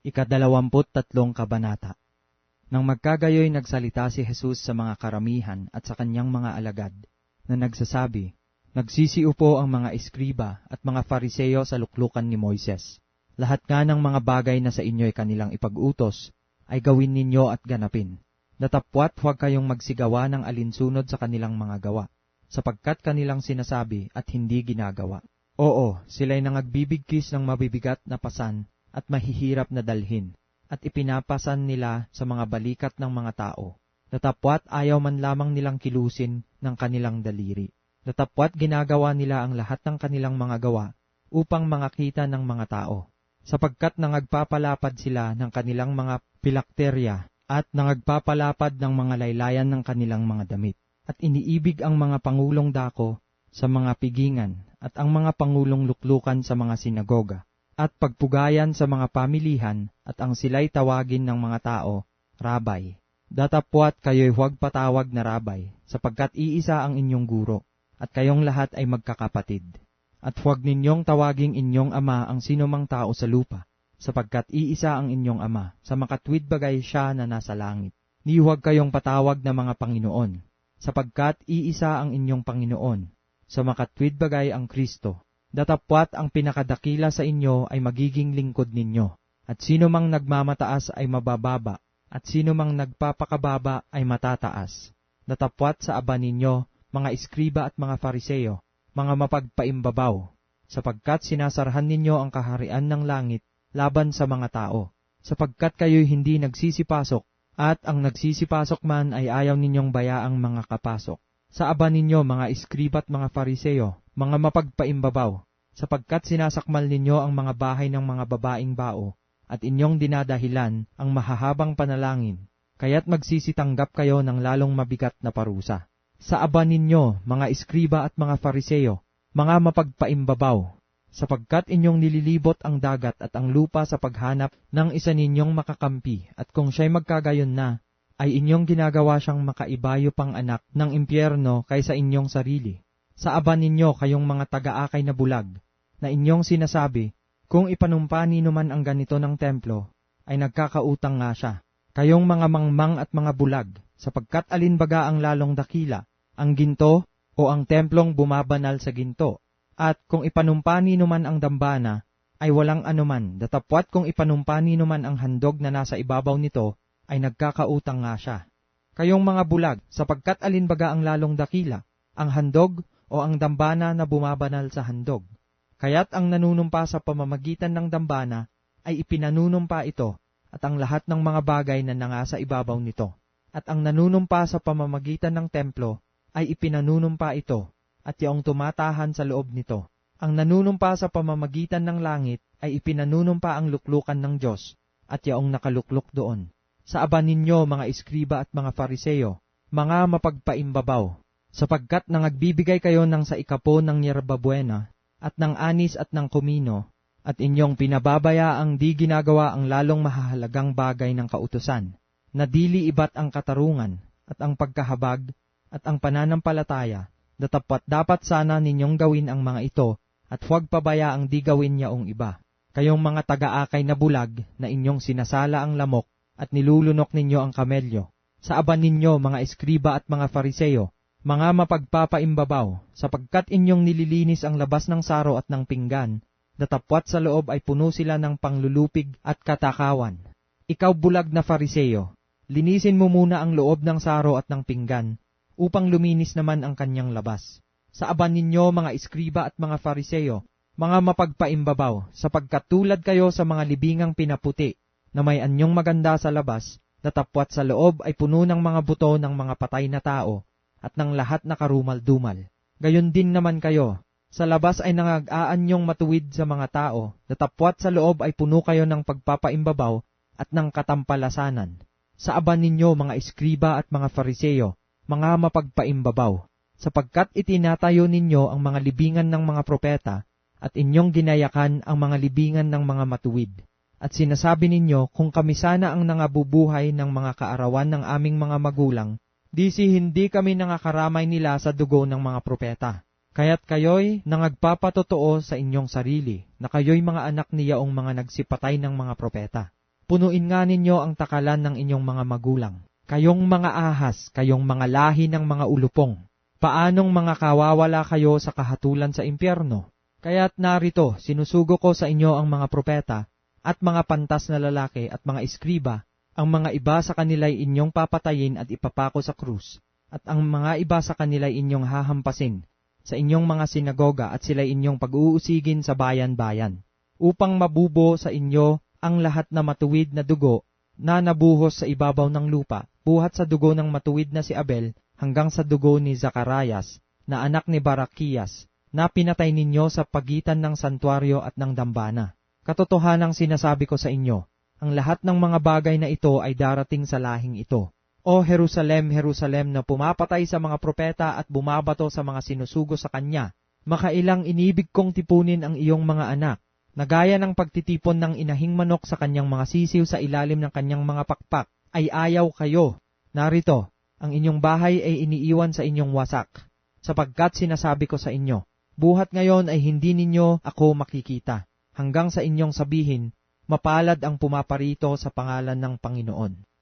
Ika-23 kabanata. Nang magkagayoy nagsalita si Jesus sa mga karamihan at sa kanyang mga alagad, na nagsasabi, Nagsisiupo ang mga eskriba at mga Fariseo sa luklukan ni Moises. Lahat nga ng mga bagay na sa inyo'y kanilang ipag-utos, ay gawin ninyo at ganapin. Datapwat huwag kayong magsigawa ng alinsunod sa kanilang mga gawa, sapagkat kanilang sinasabi at hindi ginagawa. Oo, sila'y nangagbibigkis ng mabibigat na pasan, at mahihirap na dalhin, at ipinapasan nila sa mga balikat ng mga tao. Datapwat ayaw man lamang nilang kilusin ng kanilang daliri. Datapwat ginagawa nila ang lahat ng kanilang mga gawa upang makakita ng mga tao, sapagkat nangagpapalapad sila ng kanilang mga pilakterya at nangagpapalapad ng mga laylayan ng kanilang mga damit, at iniibig ang mga pangulong dako sa mga pigingan at ang mga pangulong luklukan sa mga sinagoga, at pagpugayan sa mga pamilihan, at ang sila'y tawagin ng mga tao, Rabay. Datapwat kayo'y huwag patawag na Rabay, sapagkat iisa ang inyong guro, at kayong lahat ay magkakapatid. At huwag ninyong tawaging inyong ama ang sinumang tao sa lupa, sapagkat iisa ang inyong ama, sa makatwid bagay siya na nasa langit. Ni huwag kayong patawag na mga Panginoon, sapagkat iisa ang inyong Panginoon, sa makatwid bagay ang Kristo. Datapwat ang pinakadakila sa inyo ay magiging lingkod ninyo, at sino mang nagmamataas ay mabababa, at sino mang nagpapakababa ay matataas. Datapwat sa aba ninyo, mga eskriba at mga Fariseo, mga mapagpaimbabaw, sapagkat sinasarhan ninyo ang kaharian ng langit laban sa mga tao, sapagkat kayo'y hindi nagsisipasok, at ang nagsisipasok man ay ayaw ninyong bayaang mga kapasok. Sa aba ninyo, mga eskriba at mga Fariseo, mga mapagpaimbabaw, sapagkat sinasakmal ninyo ang mga bahay ng mga babaeng bao, at inyong dinadahilan ang mahahabang panalangin, kaya't magsisitanggap kayo ng lalong mabigat na parusa. Sa aba ninyo, mga eskriba at mga Fariseo, mga mapagpaimbabaw, sapagkat inyong nililibot ang dagat at ang lupa sa paghanap ng isa ninyong makakampi, at kung siya'y magkagayon na, ay inyong ginagawa siyang makaibayo pang anak ng impyerno kaysa inyong sarili. Sa aba ninyo kayong mga taga-akay na bulag, na inyong sinasabi, kung ipanumpa nino man ang ganito ng templo, ay nagkakautang nga siya. Kayong mga mangmang at mga bulag, sapagkat alinbaga ang lalong dakila, ang ginto o ang templong bumabanal sa ginto. At kung ipanumpa nino man ang dambana, ay walang anuman, datapwat kung ipanumpa nino man ang handog na nasa ibabaw nito, ay nagkakautang nga siya. Kayong mga bulag, sapagkat alinbaga ang lalong dakila, ang handog o ang dambana na bumabanal sa handog. Kaya't ang nanunumpa sa pamamagitan ng dambana ay ipinanunumpa ito, at ang lahat ng mga bagay na nangasa ibabaw nito. At ang nanunumpa sa pamamagitan ng templo ay ipinanunumpa ito, at yaong tumatahan sa loob nito. Ang nanunumpa sa pamamagitan ng langit ay ipinanunumpa ang luklukan ng Diyos, at yaong nakaluklok doon. Sa aba ninyo, mga eskriba at mga Fariseo, mga mapagpaimbabaw, sapagkat nangagbibigay kayo ng sa ikapo ng yerbabuena, at ng anis at ng kumino, at inyong pinababaya ang di ginagawa ang lalong mahahalagang bagay ng kautusan, na dili ibat ang katarungan, at ang pagkahabag, at ang pananampalataya. Datapwat dapat sana ninyong gawin ang mga ito, at huwag pabaya ang di gawin yaong iba. Kayong mga taga-akay na bulag, na inyong sinasala ang lamok, at nilulunok ninyo ang kamelyo. Sa aba ninyo, mga eskriba at mga Fariseo, mga mapagpapaimbabaw, sapagkat inyong nililinis ang labas ng saro at ng pinggan, datapwat sa loob ay puno sila ng panglulupig at katakawan. Ikaw bulag na Fariseo, linisin mo muna ang loob ng saro at ng pinggan, upang luminis naman ang kanyang labas. Sa aba ninyo, mga eskriba at mga Fariseo, mga mapagpaimbabaw, sapagkat tulad kayo sa mga libingang pinaputi, na may anyong maganda sa labas, datapwat sa loob ay puno ng mga buto ng mga patay na tao, at ng lahat na karumal-dumal. Gayon din naman kayo, sa labas ay nangag-aanyong matuwid sa mga tao, datapwat sa loob ay puno kayo ng pagpapaimbabaw at ng katampalasanan. Sa aba ninyo, mga eskriba at mga Fariseo, mga mapagpaimbabaw, sapagkat itinatayo ninyo ang mga libingan ng mga propeta, at inyong ginayakan ang mga libingan ng mga matuwid. At sinasabi ninyo, kung kami sana ang nangabubuhay ng mga kaarawan ng aming mga magulang, hindi kami nangakaramay nila sa dugo ng mga propeta. Kaya't kayo'y nangagpapatotoo sa inyong sarili, na kayo'y mga anak niyaong mga nagsipatay ng mga propeta. Punuin nga ninyo ang takalan ng inyong mga magulang. Kayong mga ahas, kayong mga lahi ng mga ulupong. Paanong mga kawawala kayo sa kahatulan sa impyerno? Kaya't narito, sinusugo ko sa inyo ang mga propeta, at mga pantas na lalaki at mga iskriba, ang mga iba sa kanila'y inyong papatayin at ipapako sa krus, at ang mga iba sa kanila'y inyong hahampasin sa inyong mga sinagoga at sila'y inyong pag-uusigin sa bayan-bayan, upang mabubo sa inyo ang lahat na matuwid na dugo na nabuhos sa ibabaw ng lupa, buhat sa dugo ng matuwid na si Abel hanggang sa dugo ni Zacarias, na anak ni Barakias, na pinatay ninyo sa pagitan ng santuaryo at ng dambana. Katotohanang sinasabi ko sa inyo, ang lahat ng mga bagay na ito ay darating sa lahing ito. O Jerusalem, Jerusalem na pumapatay sa mga propeta at bumabato sa mga sinusugo sa kanya, makailang inibig kong tipunin ang iyong mga anak, na gaya ng pagtitipon ng inahing manok sa kanyang mga sisiw sa ilalim ng kanyang mga pakpak, ay ayaw kayo. Narito, ang inyong bahay ay iniiwan sa inyong wasak, sapagkat sinasabi ko sa inyo, buhat ngayon ay hindi ninyo ako makikita, hanggang sa inyong sabihin, mapalad ang pumaparito sa pangalan ng Panginoon.